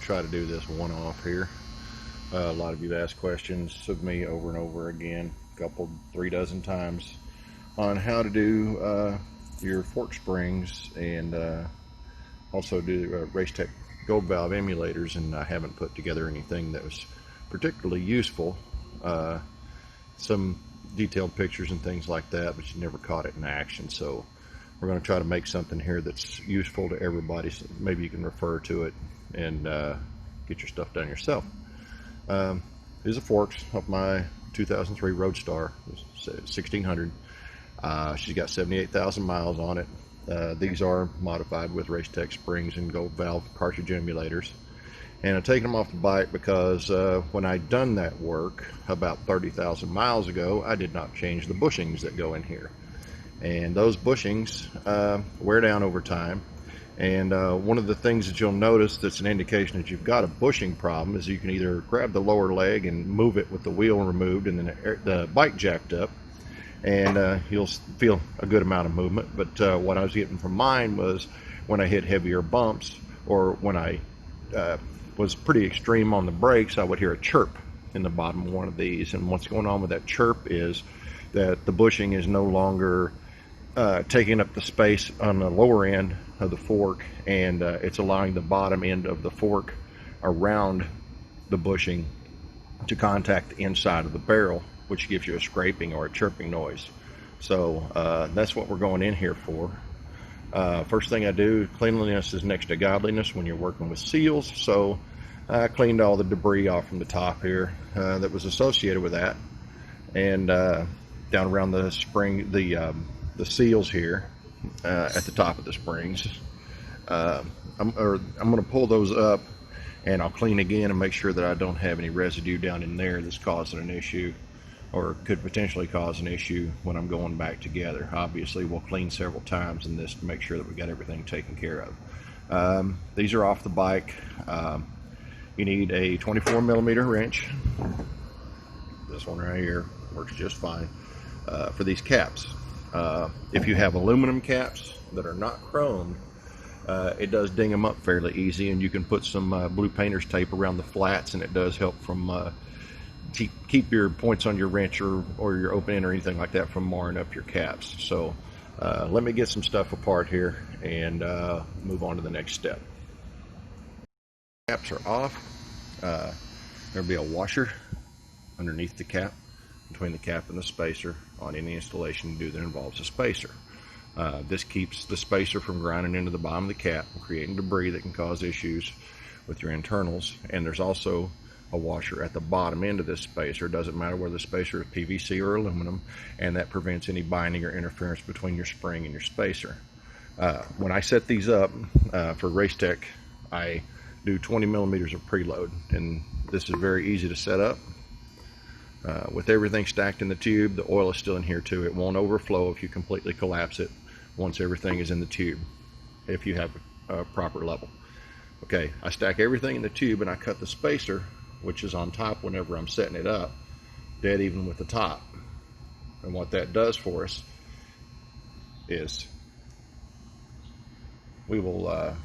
try to do this one-off here. A lot of you have asked questions of me over and over again, a couple, 3 dozen times, on how to do your fork springs and also do Racetech gold valve emulators, and I haven't put together anything that was particularly useful. Some detailed pictures and things like that, but you never caught it in action. So we're going to try to make something here that's useful to everybody, so maybe you can refer to it and get your stuff done yourself. These are forks of my 2003 Roadstar 1600. She's got 78,000 miles on it. These are modified with Racetech springs and gold valve cartridge emulators. And I've taken them off the bike because when I'd done that work about 30,000 miles ago, I did not change the bushings that go in here. And those bushings wear down over time. And one of the things that you'll notice that's an indication that you've got a bushing problem is you can either grab the lower leg and move it with the wheel removed and then the bike jacked up, and you'll feel a good amount of movement. But what I was getting from mine was when I hit heavier bumps, or when I was pretty extreme on the brakes, I would hear a chirp in the bottom of one of these. And what's going on with that chirp is that the bushing is no longer taking up the space on the lower end of the fork, and it's allowing the bottom end of the fork around the bushing to contact the inside of the barrel, which gives you a scraping or a chirping noise. So that's what we're going in here for. First thing I do, cleanliness is next to godliness when you're working with seals. So I cleaned all the debris off from the top here that was associated with that, and down around the spring, the seals here at the top of the springs. I'm going to pull those up, and I'll clean again and make sure that I don't have any residue down in there that's causing an issue, or could potentially cause an issue when I'm going back together. Obviously, we'll clean several times in this to make sure that we got everything taken care of. These are off the bike. You need a 24 millimeter wrench. This one right here works just fine for these caps. If you have aluminum caps that are not chromed, it does ding them up fairly easy, and you can put some blue painter's tape around the flats, and it does help from keep your points on your wrench or your open end or anything like that from marring up your caps. So let me get some stuff apart here and move on to the next step. Caps are off. There'll be a washer underneath the cap, between the cap and the spacer, on any installation you do that involves a spacer. This keeps the spacer from grinding into the bottom of the cap and creating debris that can cause issues with your internals. And there's also a washer at the bottom end of this spacer. It doesn't matter whether the spacer is PVC or aluminum, and that prevents any binding or interference between your spring and your spacer. When I set these up for Racetech, I do 20 millimeters of preload, and this is very easy to set up. With everything stacked in the tube, the oil is still in here too. It won't overflow if you completely collapse it once everything is in the tube, if you have a proper level. Okay, I stack everything in the tube, and I cut the spacer, which is on top whenever I'm setting it up, dead even with the top. And what that does for us is we will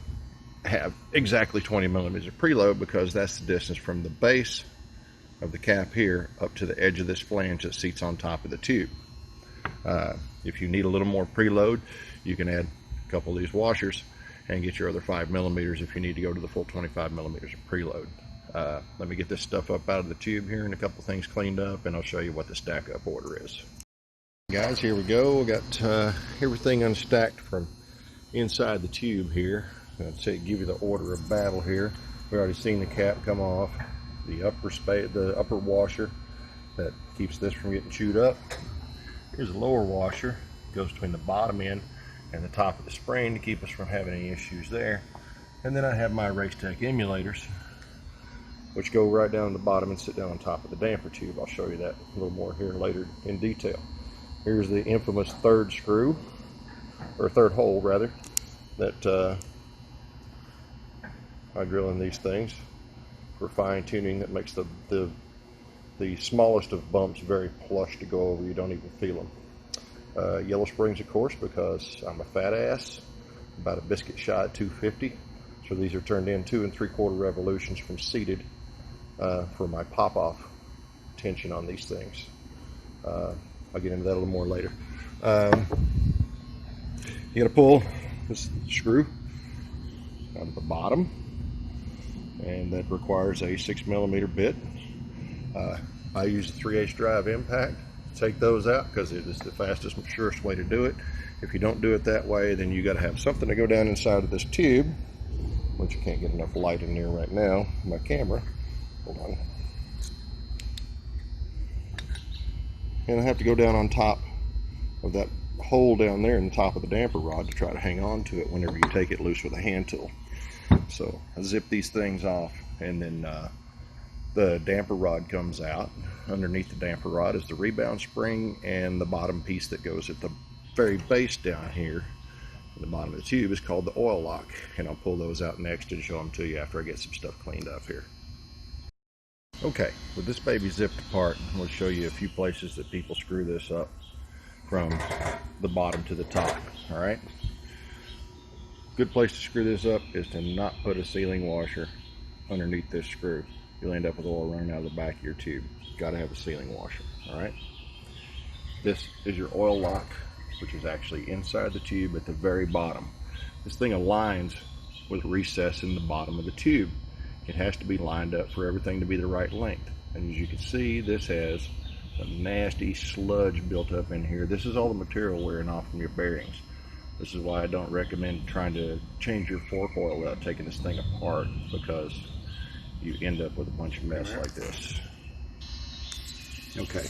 have exactly 20 millimeters of preload, because that's the distance from the base of the cap here up to the edge of this flange that seats on top of the tube. If you need a little more preload, you can add a couple of these washers and get your other 5 millimeters if you need to go to the full 25 millimeters of preload. Let me get this stuff up out of the tube here and a couple things cleaned up, and I'll show you what the stack up order is. Guys, here we go. We got everything unstacked from inside the tube here. I'll give you the order of battle here. We already seen the cap come off, the upper washer that keeps this from getting chewed up. Here's a lower washer, goes between the bottom end and the top of the spring to keep us from having any issues there. And then I have my Racetech emulators, which go right down the bottom and sit down on top of the damper tube. I'll show you that a little more here later in detail. Here's the infamous third screw, or third hole rather, that I drill in these things for fine tuning that makes the smallest of bumps very plush to go over. You don't even feel them. Yellow springs, of course, because I'm a fat ass, about a biscuit shy at 250. So these are turned in 2 3/4 revolutions from seated for my pop-off tension on these things. I'll get into that a little more later. You gotta pull this screw out of the bottom, and that requires a 6mm bit. I use the 3/8 drive impact to take those out because it is the fastest and surest way to do it. If you don't do it that way, then you got to have something to go down inside of this tube, which you can't get enough light in there right now. My camera, hold on. And I have to go down on top of that hole down there in the top of the damper rod to try to hang on to it whenever you take it loose with a hand tool. So I zip these things off, and then the damper rod comes out. Underneath the damper rod is the rebound spring, and the bottom piece that goes at the very base down here at the bottom of the tube is called the oil lock, and I'll pull those out next and show them to you after I get some stuff cleaned up here. Okay, with this baby zipped apart, I'm going to show you a few places that people screw this up from the bottom to the top. All right, good place to screw this up is to not put a sealing washer underneath this screw. You'll end up with oil running out of the back of your tube. Got to have a sealing washer. All right, this is your oil lock, which is actually inside the tube at the very bottom. This thing aligns with recess in the bottom of the tube. It has to be lined up for everything to be the right length. And as you can see, this has some nasty sludge built up in here. This is all the material wearing off from your bearings. This is why I don't recommend trying to change your fork oil without taking this thing apart, because you end up with a bunch of mess like this. Okay,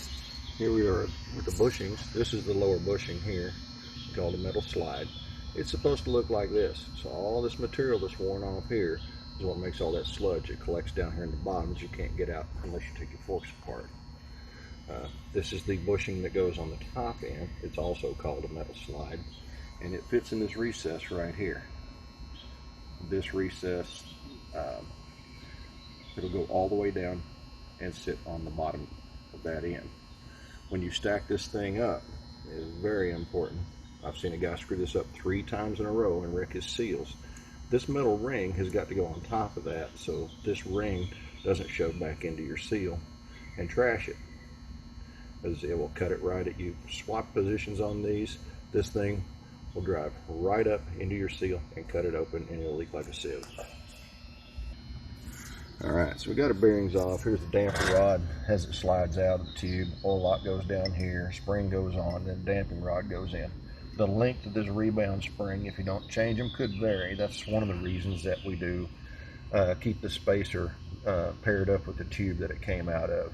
here we are with the bushings. This is the lower bushing here, called a metal slide. It's supposed to look like this. So all this material that's worn off here is what makes all that sludge. It collects down here in the bottom that you can't get out unless you take your forks apart. This is the bushing that goes on the top end. It's also called a metal slide, and it fits in this recess right here. This recess, it'll go all the way down and sit on the bottom of that end. When you stack this thing up, it is very important. I've seen a guy screw this up 3 times in a row and wreck his seals. This metal ring has got to go on top of that so this ring doesn't shove back into your seal and trash it, as it will cut it right at you. Swap positions on these, this thing will drive right up into your seal and cut it open, and it'll leak like a sieve. Alright, so we got our bearings off. Here's the damper rod as it slides out of the tube. Oil lock goes down here, spring goes on, then damping rod goes in. The length of this rebound spring, if you don't change them, could vary. That's one of the reasons that we do keep the spacer paired up with the tube that it came out of.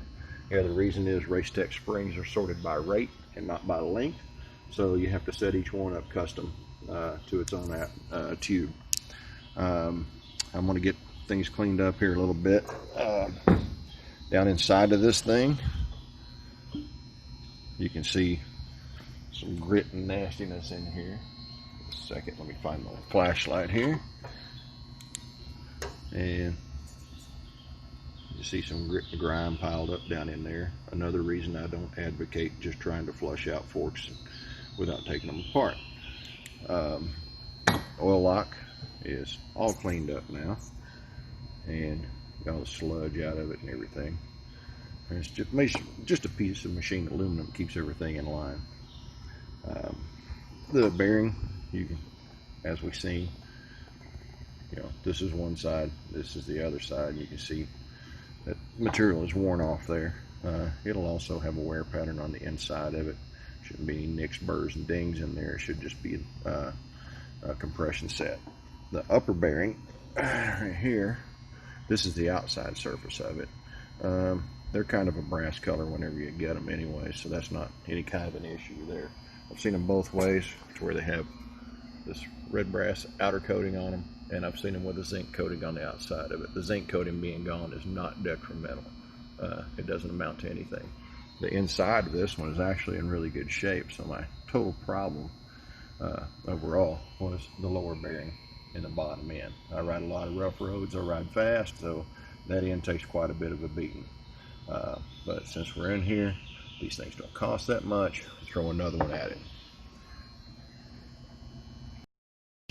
Yeah, the reason is Racetech springs are sorted by rate and not by length, so you have to set each one up custom to its own tube. I'm going to get things cleaned up here a little bit. Down inside of this thing, you can see some grit and nastiness in here. Just a second, let me find my flashlight here. And you see some grit and grime piled up down in there. Another reason I don't advocate just trying to flush out forks without taking them apart. Oil lock is all cleaned up now, and got all the sludge out of it and everything. And it's just a piece of machined aluminum, keeps everything in line. The bearing, you can, as we've seen, this is one side, this is the other side. You can see that material is worn off there. It'll also have a wear pattern on the inside of it. Shouldn't be any nicks, burrs, and dings in there. It should just be a compression set. The upper bearing right here, this is the outside surface of it. They're kind of a brass color whenever you get them anyway, so that's not any kind of an issue there. I've seen them both ways, to where they have this red brass outer coating on them, and I've seen them with a zinc coating on the outside of it. The zinc coating being gone is not detrimental. It doesn't amount to anything. The inside of this one is actually in really good shape, so my total problem overall was the lower bearing and the bottom end. I ride a lot of rough roads, I ride fast, so that end takes quite a bit of a beating. But since we're in here, these things don't cost that much, throw another one at it.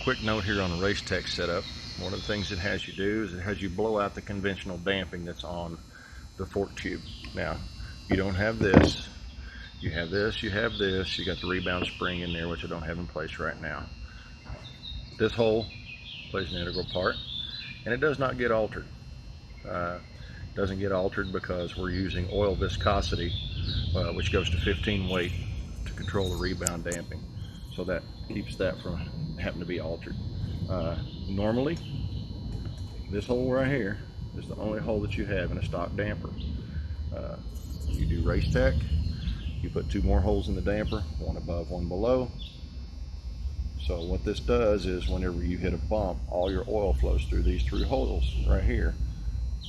quick note here on the Race Tech setup. One of the things it has you do is it has you blow out the conventional damping that's on the fork tube. Now, you don't have this. You have this, you have this, you got the rebound spring in there, which I don't have in place right now. This hole plays an integral part, and it does not get altered. Doesn't get altered because we're using oil viscosity, which goes to 15 weight to control the rebound damping. So that keeps that from having to be altered. Normally, this hole right here is the only hole that you have in a stock damper. You do Race Tech, you put 2 more holes in the damper, one above, one below. So what this does is whenever you hit a bump, all your oil flows through these 3 holes right here,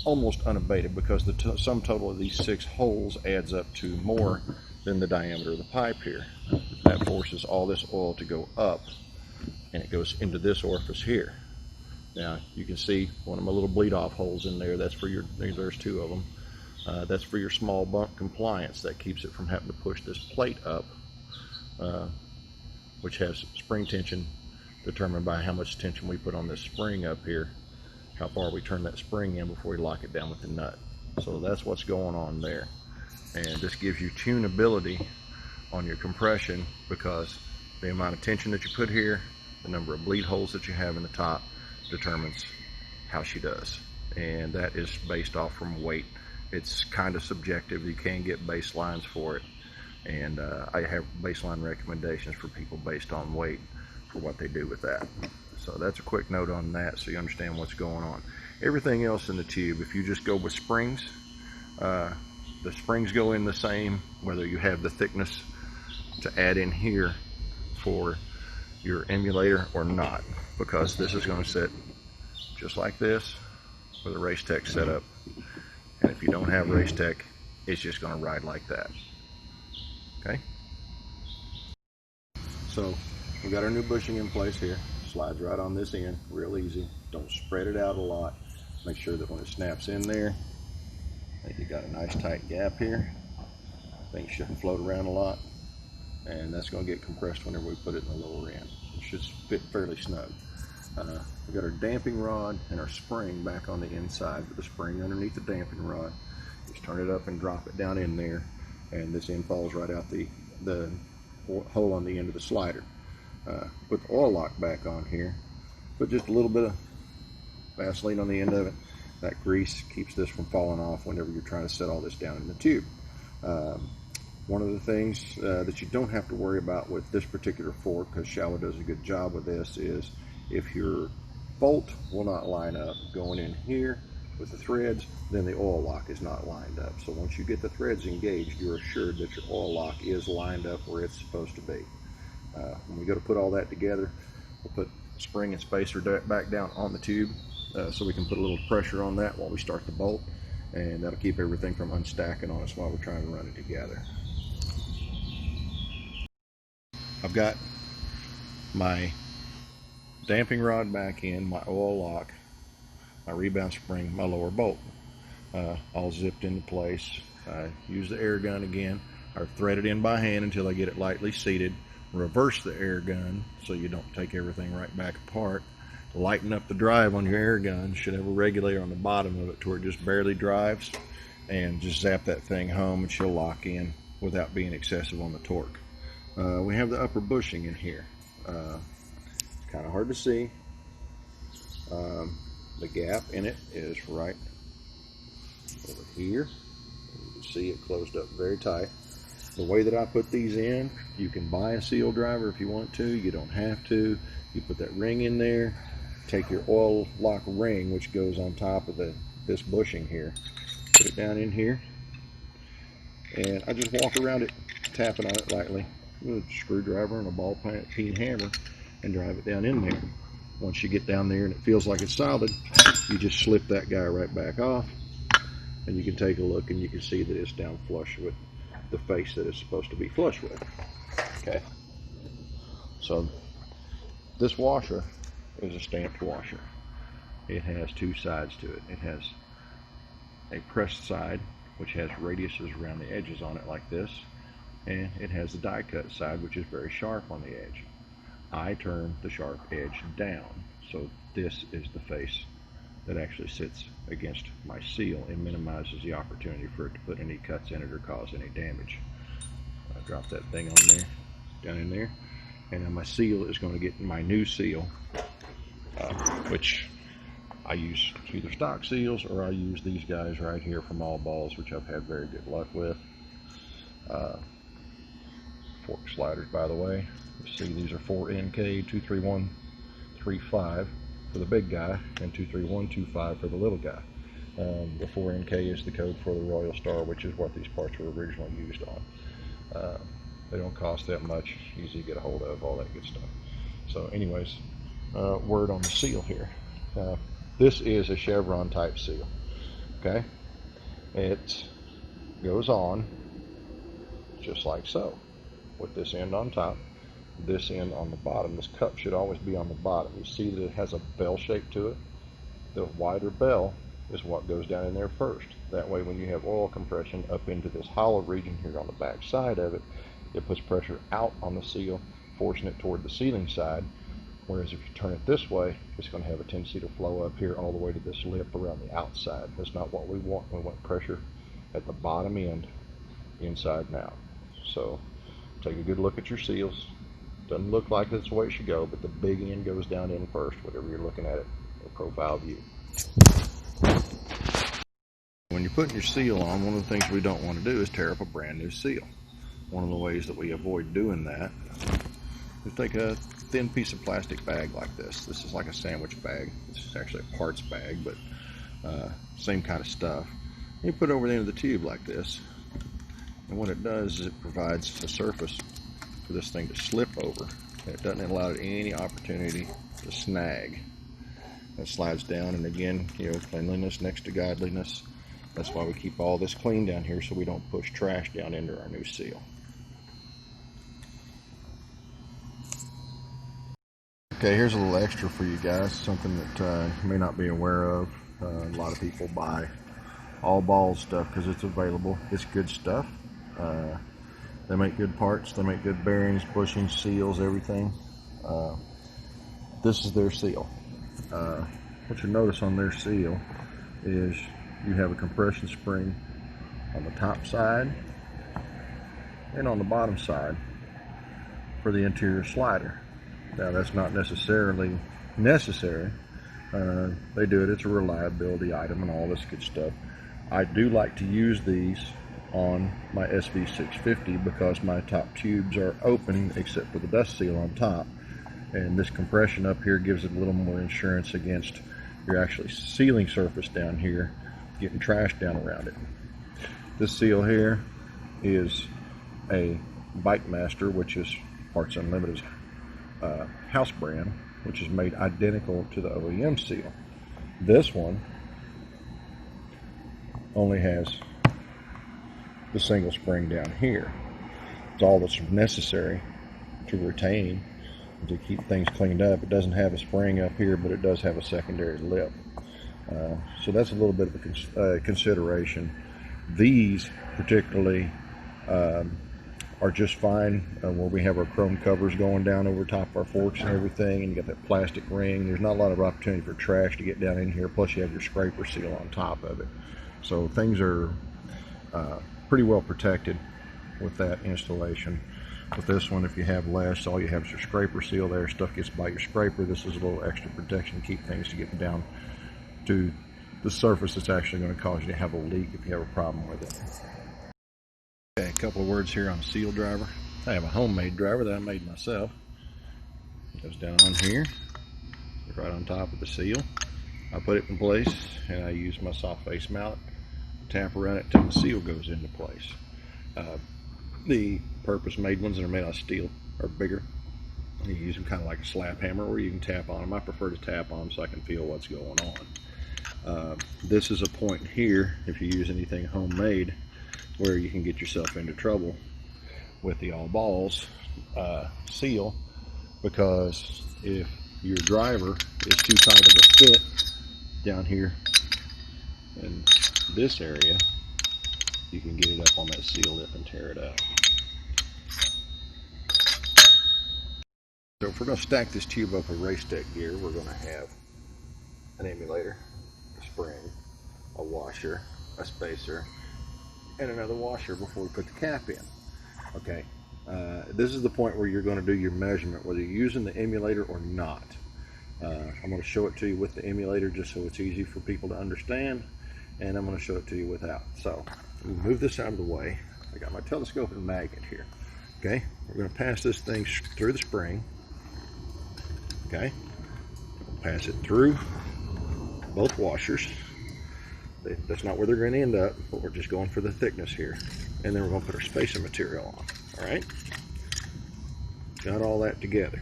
almost unabated, because the sum total of these 6 holes adds up to more than the diameter of the pipe here. That forces all this oil to go up, and it goes into this orifice here. Now you can see one of my little bleed off holes in there. That's for your, there's 2 of them. That's for your small bump compliance. That keeps it from having to push this plate up, which has spring tension determined by how much tension we put on this spring up here, how far we turn that spring in before we lock it down with the nut. So that's what's going on there. And this gives you tunability on your compression, because the amount of tension that you put here, the number of bleed holes that you have in the top, determines how she does. And that is based off from weight. It's kind of subjective. You can get baselines for it, and I have baseline recommendations for people based on weight for what they do with that. So that's a quick note on that, so you understand what's going on. Everything else in the tube, if you just go with springs, the springs go in the same, whether you have the thickness to add in here for your emulator or not, because this is going to sit just like this with a Race Tech setup. And if you don't have Race Tech, it's just going to ride like that. Okay? So we got our new bushing in place here. Slides right on this end, real easy. Don't spread it out a lot. Make sure that when it snaps in there, I think you got a nice tight gap here. Things shouldn't float around a lot, and that's going to get compressed whenever we put it in the lower end. It should fit fairly snug. We got our damping rod and our spring back on the inside, with the spring underneath the damping rod. Just turn it up and drop it down in there, and this end falls right out the hole on the end of the slider. Put the oil lock back on here. Put just a little bit of Vaseline on the end of it. That grease keeps this from falling off whenever you're trying to set all this down in the tube. One of the things that you don't have to worry about with this particular fork, because Showa does a good job with this, is if your bolt will not line up going in here with the threads, then the oil lock is not lined up. So once you get the threads engaged, you're assured that your oil lock is lined up where it's supposed to be. When we go to put all that together, we'll put spring and spacer back down on the tube, so we can put a little pressure on that while we start the bolt, and that'll keep everything from unstacking on us while we're trying to run it together. I've got my damping rod back in, my oil lock, my rebound spring, my lower bolt, all zipped into place. I use the air gun again, or thread it in by hand until I get it lightly seated. Reverse the air gun so you don't take everything right back apart. Lighten up the drive on your air gun. Should have a regulator on the bottom of it to where it just barely drives, and just zap that thing home and she'll lock in without being excessive on the torque. We have the upper bushing in here. It's kind of hard to see. The gap in it is right over here. You can see it closed up very tight. The way that I put these in, you can buy a seal driver if you want to. You don't have to. You put that ring in there, take your oil lock ring, which goes on top of this bushing here, put it down in here, and I just walk around it, tapping on it lightly with a screwdriver and a ball peen hammer, and drive it down in there. Once you get down there and it feels like it's solid, you just slip that guy right back off, and you can take a look and you can see that it's down flush with the face that it's supposed to be flush with. Okay, so this washer is a stamped washer. It has 2 sides to it. It has a pressed side, which has radiuses around the edges on it like this, and it has the die cut side, which is very sharp on the edge. I turn the sharp edge down. So this is the face that actually sits against my seal and minimizes the opportunity for it to put any cuts in it or cause any damage. I drop that thing on there, down in there, and then my seal is going to get my new seal, which I use either stock seals or I use these guys right here from All Balls, which I've had very good luck with. Fork sliders, by the way. You see, these are 4NK 23135 for the big guy and 23125 for the little guy. The 4NK is the code for the Royal Star, which is what these parts were originally used on. They don't cost that much, easy to get a hold of, all that good stuff. So anyways, word on the seal here. This is a chevron type seal, okay? It goes on just like so, with this end on top, this end on the bottom. This cup should always be on the bottom. You see that it has a bell shape to it. The wider bell is what goes down in there first. That way when you have oil compression up into this hollow region here on the back side of it, it puts pressure out on the seal, forcing it toward the sealing side. Whereas if you turn it this way, it's going to have a tendency to flow up here all the way to this lip around the outside. That's not what we want. We want pressure at the bottom end, inside and out. So take a good look at your seals. Doesn't look like that's the way it should go, but the big end goes down in first, whatever you're looking at it, a profile view. When you're putting your seal on, one of the things we don't want to do is tear up a brand new seal. One of the ways that we avoid doing that is take a thin piece of plastic bag like this. This is like a sandwich bag. It's actually a parts bag, but same kind of stuff. You put it over the end of the tube like this, and what it does is it provides a surface for this thing to slip over, and it doesn't allow it any opportunity to snag. It slides down, and again, you know, cleanliness next to godliness. That's why we keep all this clean down here, so we don't push trash down into our new seal. Okay, here's a little extra for you guys, something that you may not be aware of. A lot of people buy All Balls stuff because it's available. It's good stuff. They make good parts. They make good bearings, bushings, seals, everything. This is their seal. What you notice on their seal is you have a compression spring on the top side and on the bottom side for the interior slider. Now that's not necessarily necessary. They do it. It's a reliability item and all this good stuff. I do like to use these on my SV650 because my top tubes are open except for the dust seal on top, and this compression up here gives it a little more insurance against your actually sealing surface down here getting trash down around it. This seal here is a Bike Master, which is Parts Unlimited's house brand, which is made identical to the OEM seal. This one only has the single spring down here. It's all that's necessary to retain, to keep things cleaned up. It doesn't have a spring up here, but it does have a secondary lip. So that's a little bit of a consideration. These particularly are just fine where we have our chrome covers going down over top of our forks and everything, and you got that plastic ring. There's not a lot of opportunity for trash to get down in here, plus you have your scraper seal on top of it. So things are pretty well protected with that installation. With this one, if you have less, all you have is your scraper seal there. Stuff gets by your scraper. This is a little extra protection to keep things to get down to the surface that's actually going to cause you to have a leak if you have a problem with it. Okay, a couple of words here on a seal driver. I have a homemade driver that I made myself. It goes down on here, right on top of the seal. I put it in place, and I use my soft face mallet, tap around it till the seal goes into place. The purpose-made ones that are made out of steel are bigger. You use them kind of like a slap hammer, or you can tap on them. I prefer to tap on them so I can feel what's going on. This is a point here, if you use anything homemade, where you can get yourself into trouble with the All Balls seal, because if your driver is too tight of a fit down here in this area, you can get it up on that seal lip and tear it out. So if we're going to stack this tube up with race deck gear, we're going to have an emulator, a spring, a washer, a spacer, and another washer before we put the cap in. Okay, this is the point where you're going to do your measurement, whether you're using the emulator or not. I'm going to show it to you with the emulator just so it's easy for people to understand, and I'm going to show it to you without. So move this out of the way. I got my telescope and magnet here. Okay, we're going to pass this thing through the spring. Okay, pass it through both washers. That's not where they're going to end up, but we're just going for the thickness here. And then we're going to put our spacer material on. All right, got all that together.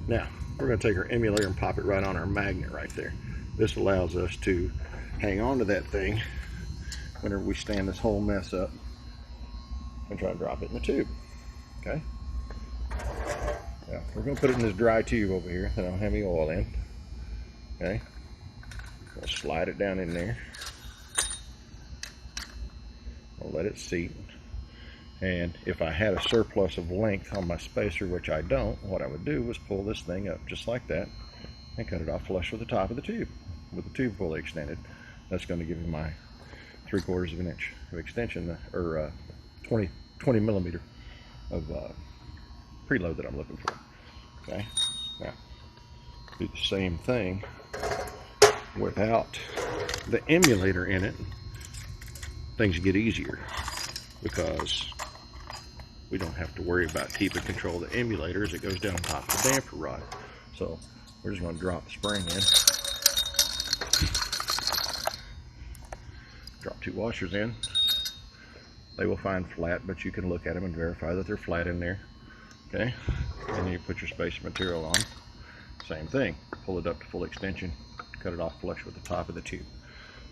Now we're going to take our emulator and pop it right on our magnet right there. This allows us to hang on to that thing whenever we stand this whole mess up and try to drop it in the tube. Okay, now we're going to put it in this dry tube over here that I don't have any oil in. Okay, we'll slide it down in there. I'll let it seat. And if I had a surplus of length on my spacer, which I don't, what I would do was pull this thing up just like that and cut it off flush with the top of the tube, with the tube fully extended. That's going to give me my 3/4 of an inch of extension, or 20 millimeter of preload that I'm looking for. Okay, now do the same thing without the emulator in it. Things get easier because we don't have to worry about keeping control of the emulator as it goes down top of the damper rod. So we're just going to drop the spring in, drop 2 washers in. They will find flat, but you can look at them and verify that they're flat in there. Okay, and then you put your spacer material on. Same thing, pull it up to full extension, cut it off flush with the top of the tube.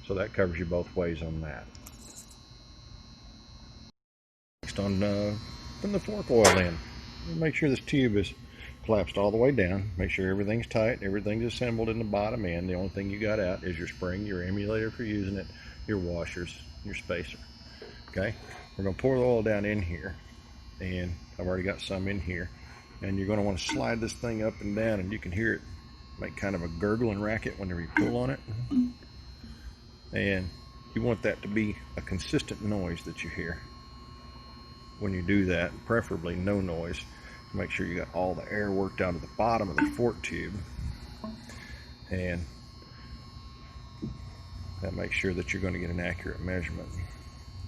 So that covers you both ways on that. Next, on putting the fork oil in, make sure this tube is collapsed all the way down. Make sure everything's tight, everything's assembled in the bottom end. The only thing you got out is your spring, your emulator for using it, your washers, your spacer. Okay, we're going to pour the oil down in here, and I've already got some in here, and you're going to want to slide this thing up and down, and you can hear it make kind of a gurgling racket whenever you pull on it. And you want that to be a consistent noise that you hear when you do that, preferably no noise. Make sure you got all the air worked out of the bottom of the fork tube, and that makes sure that you're going to get an accurate measurement.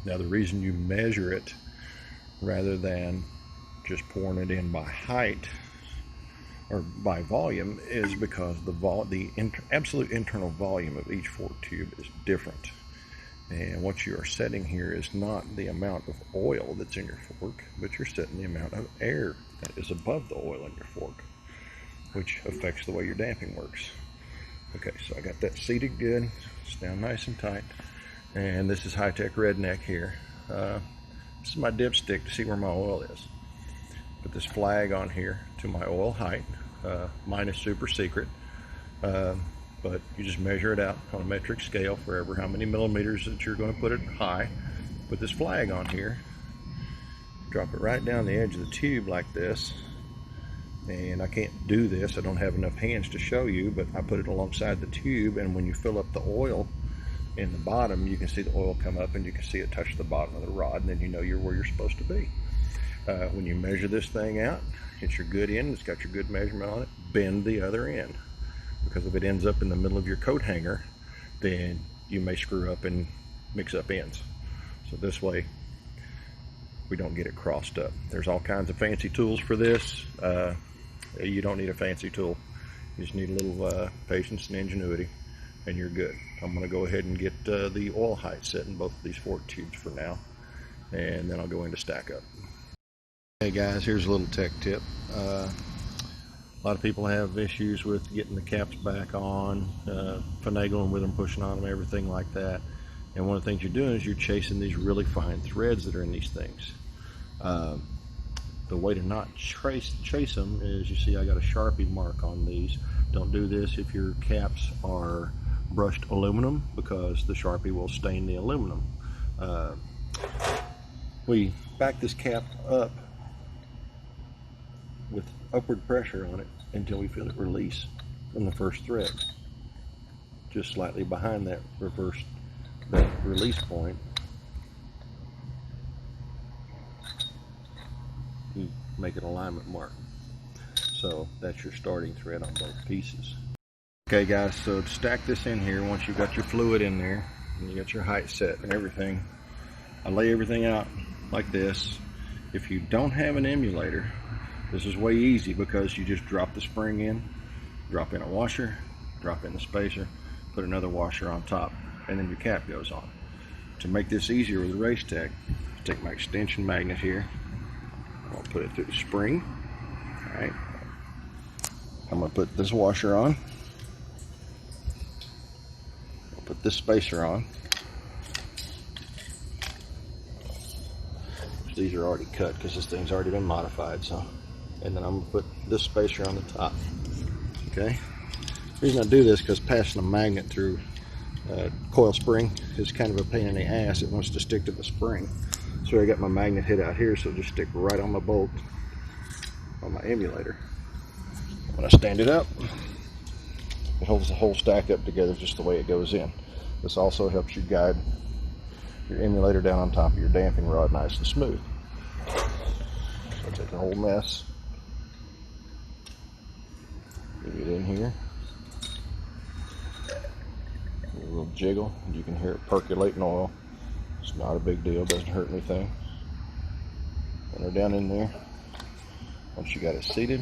Now, the reason you measure it rather than just pouring it in by height or by volume is because the absolute internal volume of each fork tube is different. And what you are setting here is not the amount of oil that's in your fork, but you're setting the amount of air that is above the oil in your fork, which affects the way your damping works. Okay, so I got that seated good. It's down nice and tight. And this is high-tech redneck here. This is my dipstick to see where my oil is. Put this flag on here to my oil height. Mine is super secret, but you just measure it out on a metric scale for ever how many millimeters that you're going to put it high. Put this flag on here, drop it right down the edge of the tube like this. And I can't do this, I don't have enough hands to show you, but I put it alongside the tube, and when you fill up the oil in the bottom, you can see the oil come up and you can see it touch the bottom of the rod, and then you know you're where you're supposed to be. When you measure this thing out, it's your good end, it's got your good measurement on it, bend the other end, because if it ends up in the middle of your coat hanger, then you may screw up and mix up ends. So this way we don't get it crossed up. There's all kinds of fancy tools for this. You don't need a fancy tool, you just need a little patience and ingenuity, and you're good. I'm going to go ahead and get the oil height set in both of these fork tubes for now, and then I'll go into stack up. Hey guys, here's a little tech tip. A lot of people have issues with getting the caps back on, finagling with them, pushing on them, everything like that. And one of the things you're doing is you're chasing these really fine threads that are in these things. The way to not chase them is, you see I got a Sharpie mark on these. Don't do this if your caps are brushed aluminum, because the Sharpie will stain the aluminum. We back this cap up with upward pressure on it until we feel it release from the first thread. Just slightly behind that release point, you make an alignment mark. So that's your starting thread on both pieces. Okay guys, so to stack this in here, once you've got your fluid in there and you got your height set and everything, I lay everything out like this. If you don't have an emulator, this is way easy because you just drop the spring in, drop in a washer, drop in the spacer, put another washer on top, and then your cap goes on. To make this easier with the Race Tech, I take my extension magnet here, I'll put it through the spring. Alright, I'm going to put this washer on, I'll put this spacer on. These are already cut because this thing's already been modified, so. And then I'm going to put this spacer on the top. Okay? The reason I do this is because passing a magnet through coil spring is kind of a pain in the ass. It wants to stick to the spring. So I got my magnet hit out here, so it'll just stick right on my bolt on my emulator. When I stand it up, it holds the whole stack up together just the way it goes in. This also helps you guide your emulator down on top of your damping rod nice and smooth. So take the whole mess, get it in here, a little jiggle, you can hear it percolating oil. It's not a big deal, doesn't hurt anything. And they're down in there. Once you got it seated,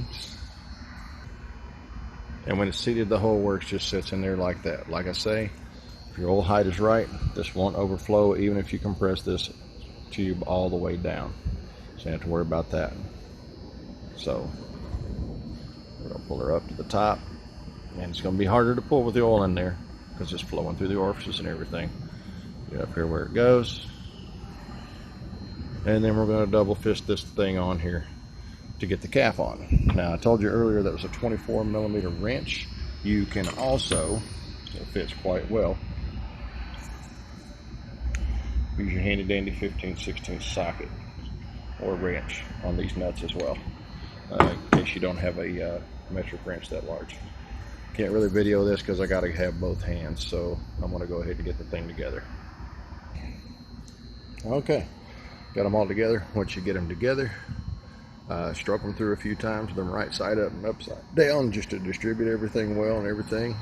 and when it's seated, the whole works just sits in there like that. Like I say, if your oil height is right, this won't overflow even if you compress this tube all the way down. So you don't have to worry about that. So we're going to pull her up to the top, and it's going to be harder to pull with the oil in there because it's flowing through the orifices and everything. Get up here where it goes, and then we're going to double fist this thing on here to get the cap on. Now I told you earlier that was a 24mm wrench. You can also, it fits quite well, use your handy dandy 15/16 socket or wrench on these nuts as well, in case you don't have a metric wrench that large. Can't really video this because I got to have both hands, so I'm going to go ahead and get the thing together. Okay, got them all together. Once you get them together, stroke them through a few times, them right side up and upside down, just to distribute everything well and everything.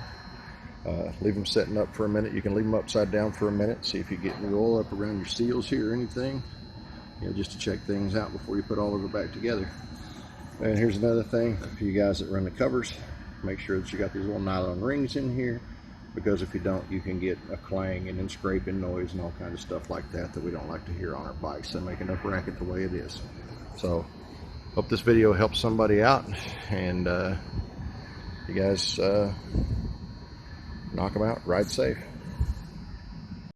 Leave them setting up for a minute. You can leave them upside down for a minute, see if you get any oil up around your seals here or anything, just to check things out before you put all of it back together. And here's another thing for you guys that run the covers: make sure that you got these little nylon rings in here, because if you don't, you can get a clang and then scraping noise and all kinds of stuff like that we don't like to hear on our bikes. They make enough racket the way it is. So hope this video helps somebody out, and you guys knock them out, ride safe.